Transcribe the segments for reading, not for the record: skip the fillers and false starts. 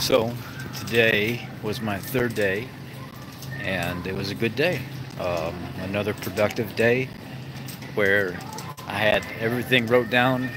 So today was my third day, and it was a good day. Another productive day where I had everything wrote down.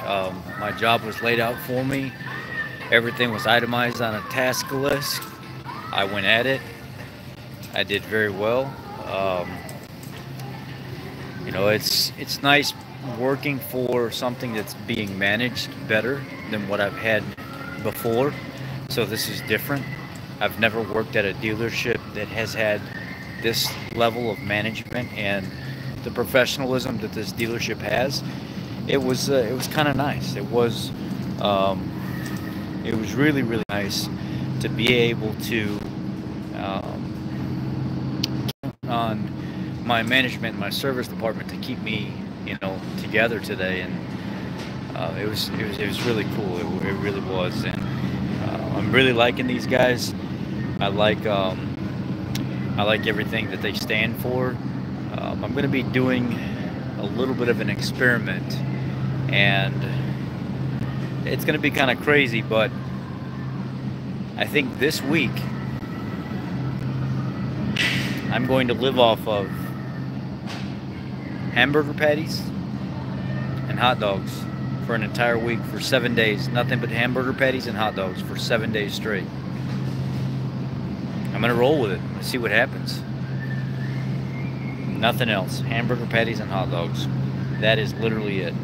My job was laid out for me. Everything was itemized on a task list. I went at it. I did very well. Um, it's nice working for something that's being managed better than what I've had before. So this is different. I've never worked at a dealership that has had this level of management and the professionalism that this dealership has. It was kind of nice. Um, it was really nice to be able to on my management, my service department to keep me, together today, and it was really cool. It really was, and I'm really liking these guys. I like I like everything that they stand for. I'm going to be doing a little bit of an experiment, and it's going to be kind of crazy, but I think this week I'm going to live off of hamburger patties and hot dogs for an entire week for 7 days. Nothing but hamburger patties and hot dogs for 7 days straight. I'm gonna roll with it. Let's see what happens. Nothing else. Hamburger patties and hot dogs. That is literally it.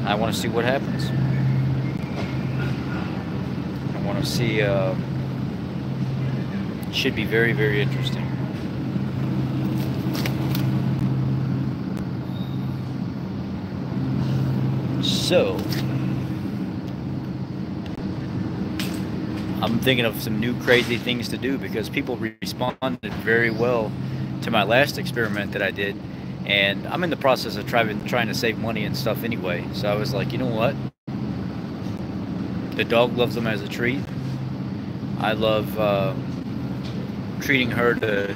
I want to see what happens. I want to see. Should be very interesting. So, I'm thinking of some new crazy things to do because people responded very well to my last experiment that I did, and I'm in the process of trying to save money and stuff anyway. So I was like, you know what? The dog loves them as a treat. I love treating her to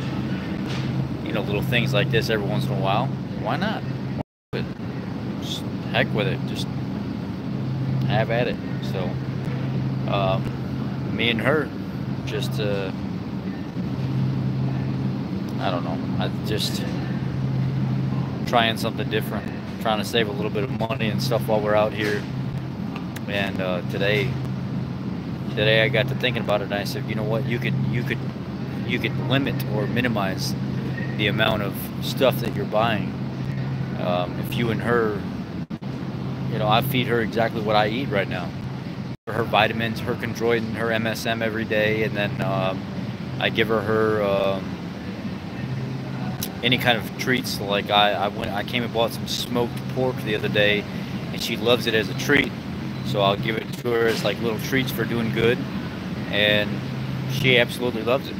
little things like this every once in a while. Why not? Just heck with it. Just have at it. So me and her just I don't know. I just trying something different, trying to save a little bit of money and stuff while we're out here. And today I got to thinking about it, and I said, you know what, you could limit or minimize the amount of stuff that you're buying. If you and her, I feed her exactly what I eat right now. Her vitamins, her Chondroid, and her MSM every day, and then I give her any kind of treats. Like I came and bought some smoked pork the other day, and she loves it as a treat. So I'll give it to her as like little treats for doing good, and she absolutely loves it.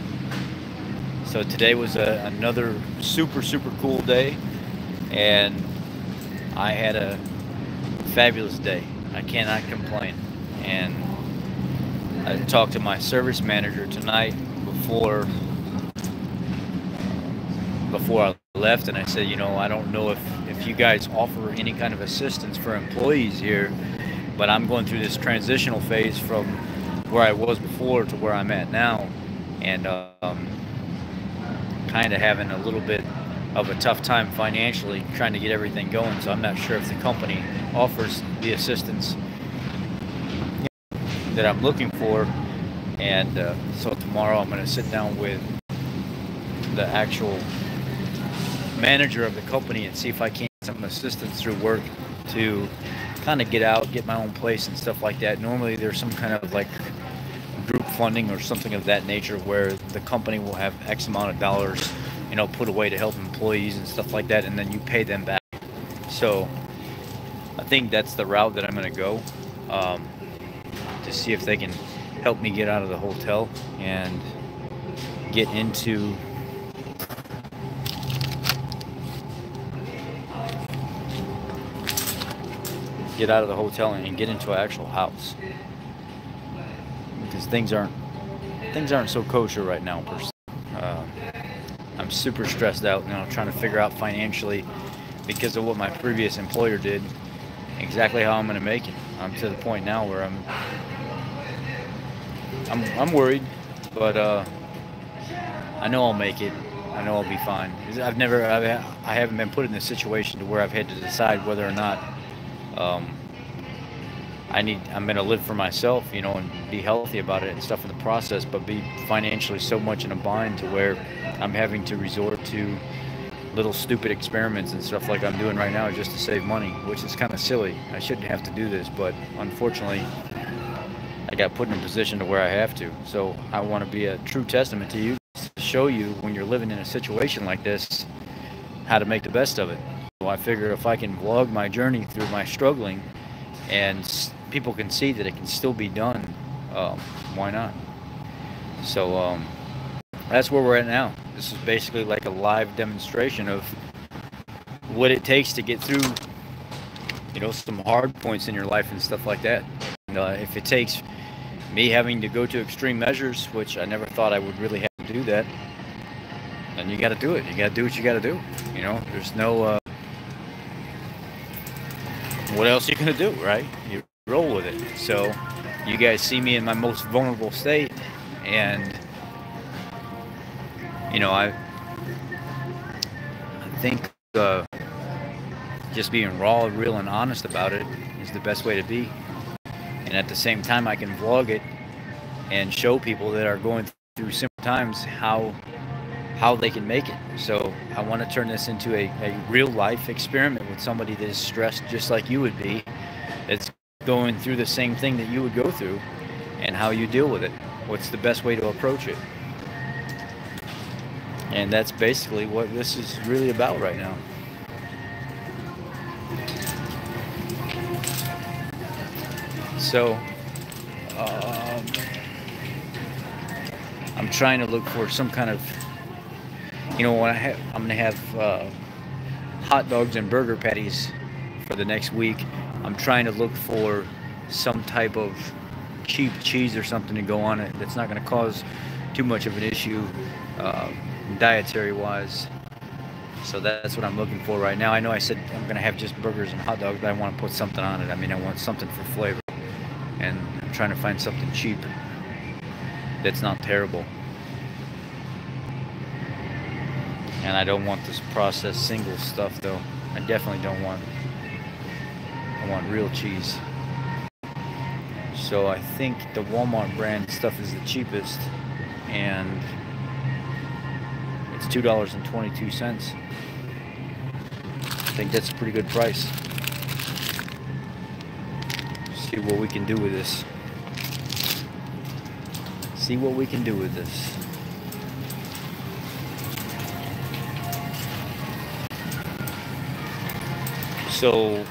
So today was another super cool day, and I had a fabulous day. I cannot complain. And I talked to my service manager tonight before I left, and I said, I don't know if you guys offer any kind of assistance for employees here, but I'm going through this transitional phase from where I was before to where I'm at now, and kind of having a little bit of a tough time financially trying to get everything going. So I'm not sure if the company offers the assistance that I'm looking for. And so tomorrow I'm going to sit down with the actual manager of the company and see if I can get some assistance through work to kind of get my own place and stuff like that. Normally there's some kind of like group funding or something of that nature where the company will have X amount of dollars, put away to help employees and stuff like that, and then you pay them back. So I think that's the route that I'm going to go, to see if they can help me get out of the hotel and get into and get into an actual house, because things aren't so kosher right now per se. I'm super stressed out now trying to figure out financially, because of what my previous employer did, exactly how I'm going to make it. I'm to the point now where I'm worried, but I know I'll make it. I know I'll be fine. I haven't been put in this situation to where I've had to decide whether or not um, I'm going to live for myself, and be healthy about it and stuff in the process, but be financially so much in a bind to where I'm having to resort to little stupid experiments and stuff like I'm doing right now just to save money, which is kind of silly. I shouldn't have to do this, but unfortunately, I got put in a position to where I have to. So I want to be a true testament to you, to show you when you're living in a situation like this, how to make the best of it. So I figure if I can vlog my journey through my struggling and people can see that it can still be done, why not? So that's where we're at now. This is basically like a live demonstration of what it takes to get through, some hard points in your life and stuff like that. If it takes me having to go to extreme measures, which I never thought I would really have to do that, then you got to do it. You got to do what you got to do. There's no what else you gonna do, right? You roll with it. So you guys see me in my most vulnerable state, and I think just being raw, real, and honest about it is the best way to be. And at the same time, I can vlog it and show people that are going through simple times how they can make it. So I want to turn this into a real life experiment with somebody that is stressed just like you would be, that's going through the same thing that you would go through, and how you deal with it. What's the best way to approach it? And that's basically what this is really about right now. So I'm trying to look for some kind of, I'm gonna have hot dogs and burger patties for the next week. I'm trying to look for some type of cheap cheese or something to go on it that's not going to cause too much of an issue dietary wise. So that's what I'm looking for right now. I know I said I'm going to have just burgers and hot dogs, but I want to put something on it. I mean, I want something for flavor, and I'm trying to find something cheap that's not terrible. And I don't want this processed single stuff though. I definitely don't want it. I want real cheese. So I think the Walmart brand stuff is the cheapest, and it's $2.22. I think that's a pretty good price. See what we can do with this. See what we can do with this. So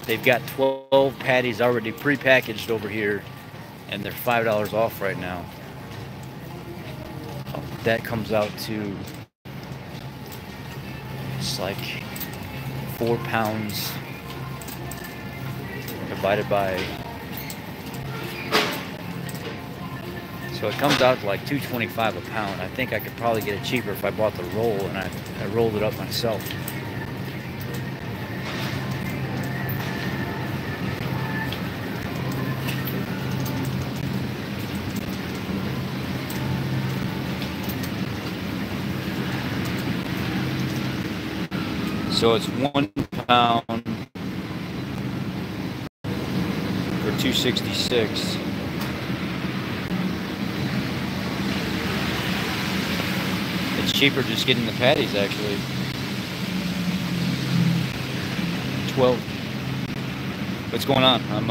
they've got 12 patties already pre-packaged over here, and they're $5 off right now. That comes out to, it's like 4 pounds divided by, so it comes out to like $2.25 a pound. I think I could probably get it cheaper if I bought the roll and I rolled it up myself. So it's 1 pound for $2.66. It's cheaper just getting the patties actually. 12. What's going on? I'm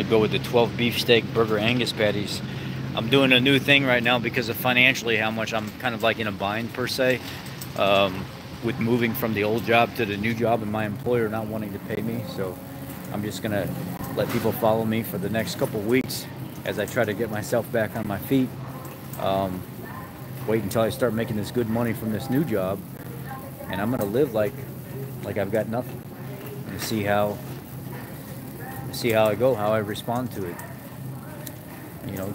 gonna go with the 12 beefsteak burger Angus patties. I'm doing a new thing right now because of financially how much I'm kind of like in a bind per se, with moving from the old job to the new job and my employer not wanting to pay me. So I'm just gonna let people follow me for the next couple weeks as I try to get myself back on my feet. Wait until I start making this good money from this new job, and I'm gonna live like I've got nothing, and see how I go, how I respond to it.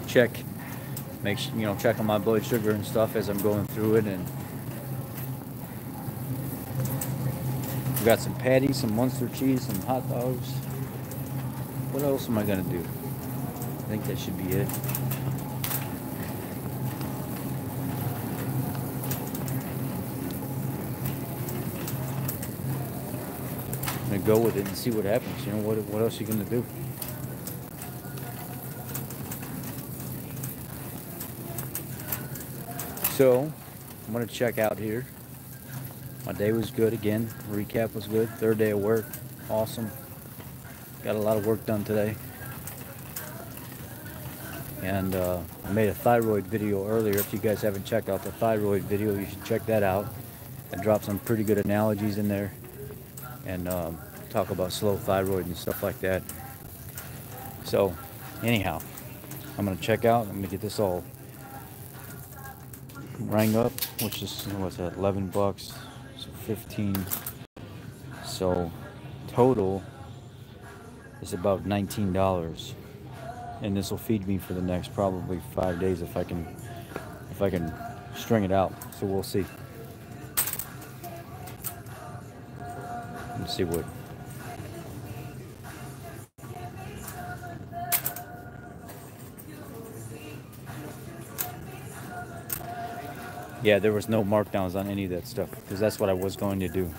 Check on my blood sugar and stuff as I'm going through it, and We got some patties, some Munster cheese, some hot dogs. What else am I gonna do? I think that should be it. I'm gonna go with it and see what happens. You know, what else are you gonna do? So I'm gonna check out here. My day was good again. Recap was good. Third day of work. Awesome. Got a lot of work done today. And I made a thyroid video earlier. If you guys haven't checked out the thyroid video, you should check that out. I dropped some pretty good analogies in there and talk about slow thyroid and stuff like that. So anyhow, I'm gonna check out. I'm gonna get this all rang up, which is, what's that, 11 bucks, so 15. So total is about $19. And this will feed me for the next probably 5 days if I can string it out. So we'll see. Let's see what. Yeah, there was no markdowns on any of that stuff because that's what I was going to do.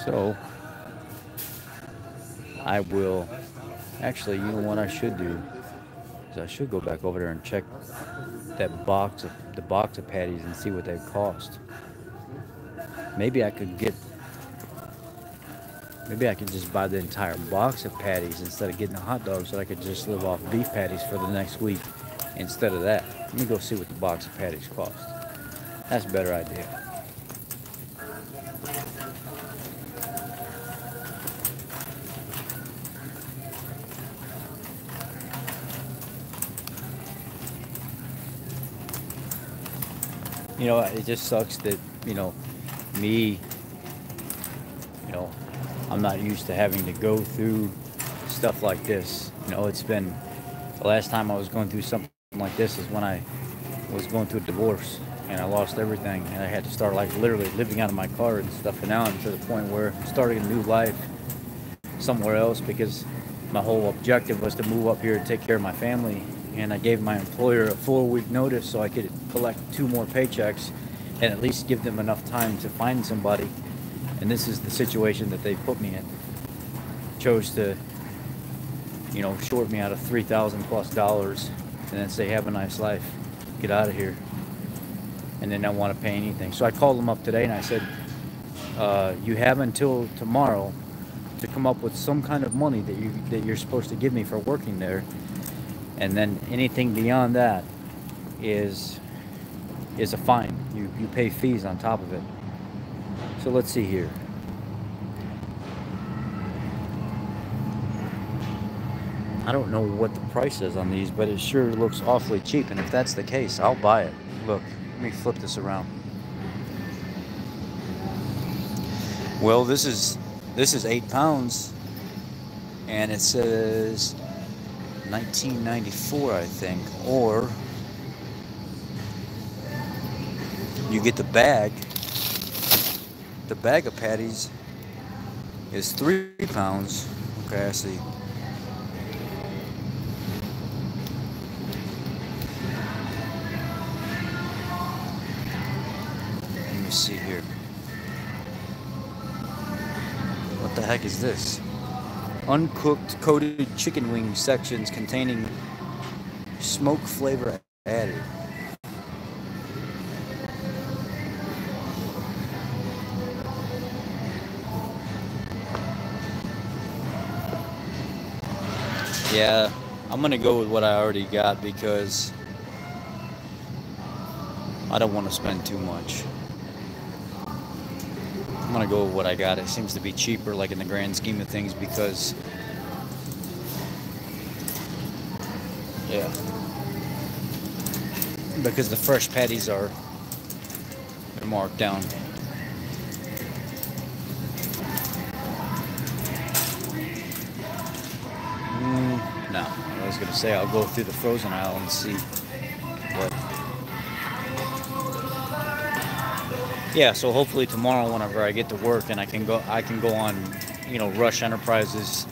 So I will actually, you know what I should do is I should go back over there and check that box of patties and see what they cost. Maybe I could just buy the entire box of patties instead of getting a hot dog, so I could just live off beef patties for the next week instead of that. Let me go see what the box of patties cost. That's a better idea. You know, it just sucks that, me, I'm not used to having to go through stuff like this. It's been, the last time I was going through something like this is when I was going through a divorce and I lost everything and I had to start like literally living out of my car and stuff. And now I'm to the point where I'm starting a new life somewhere else because my whole objective was to move up here and take care of my family. And I gave my employer a 4-week notice so I could collect 2 more paychecks and at least give them enough time to find somebody. And this is the situation that they put me in. Chose to, short me out of $3,000+ and then say, have a nice life, get out of here. And then not want to pay anything. So I called them up today and I said, you have until tomorrow to come up with some kind of money that you're supposed to give me for working there. And then anything beyond that is a fine. You pay fees on top of it. So let's see here. I don't know what the price is on these, but it sure looks awfully cheap. And if that's the case, I'll buy it. Look, let me flip this around. Well, this is 8 pounds, and it says $19.94, I think, or you get the bag. The bag of patties is 3 pounds. Okay, I see. Let me see here. What the heck is this? Uncooked coated chicken wing sections containing smoke flavor added. Yeah, I'm gonna go with what I already got because I don't want to spend too much. I'm gonna go with what I got. It seems to be cheaper, like in the grand scheme of things, because the fresh patties they're marked down. No, I was gonna say I'll go through the frozen aisle and see. But yeah, so hopefully tomorrow, whenever I get to work and I can go on, Rush Enterprises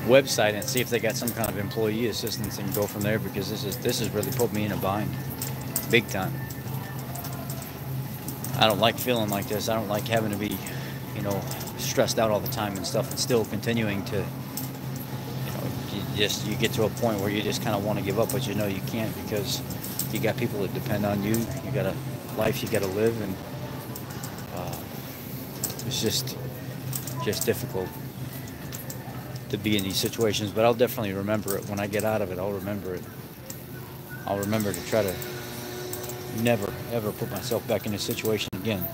website and see if they got some kind of employee assistance and go from there, because this has really put me in a bind, big time. I don't like feeling like this. I don't like having to be, stressed out all the time and stuff, and still continuing to, you get to a point where you just kind of want to give up, but you can't, because you got people that depend on you. You got a life you got to live, and it's just difficult to be in these situations. But I'll definitely remember it when I get out of it. I'll remember it. I'll remember to try to never ever put myself back in a situation again.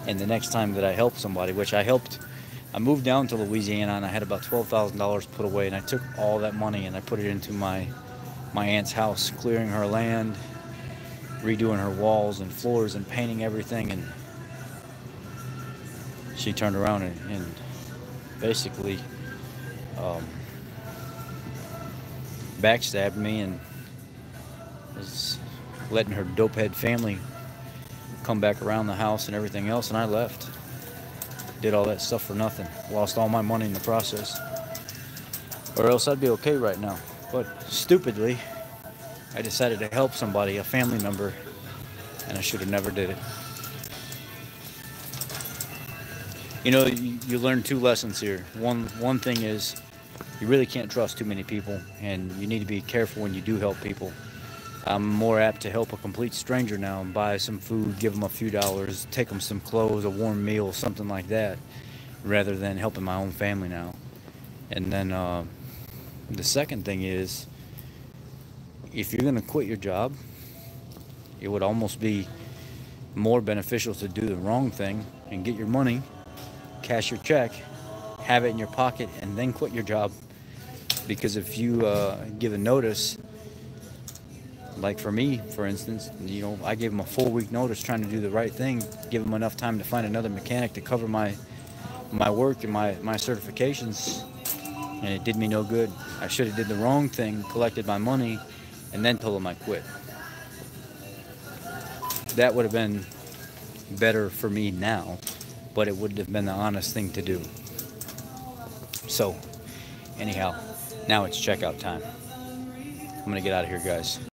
And the next time that I help somebody, which I moved down to Louisiana and I had about $12,000 put away, and I took all that money and I put it into my aunt's house, clearing her land, redoing her walls and floors and painting everything. And she turned around and basically backstabbed me and was letting her dopehead family come back around the house and everything else, and I left. Did all that stuff for nothing. Lost all my money in the process. Or else I'd be okay right now. But stupidly, I decided to help somebody, a family member, and I should have never did it. You learn two lessons here. One thing is, you really can't trust too many people, and you need to be careful when you do help people. I'm more apt to help a complete stranger now and buy some food, give them a few dollars, take them some clothes, a warm meal, something like that, rather than helping my own family now. And then the second thing is, if you're going to quit your job, it would almost be more beneficial to do the wrong thing and get your money, cash your check, have it in your pocket, and then quit your job. Because if you give a notice, like for me, for instance, I gave him a full week notice trying to do the right thing, give him enough time to find another mechanic to cover my work and my certifications, and it did me no good. I should have did the wrong thing, collected my money, and then told him I quit. That would have been better for me now, but it wouldn't have been the honest thing to do. So, anyhow, now it's checkout time. I'm gonna get out of here, guys.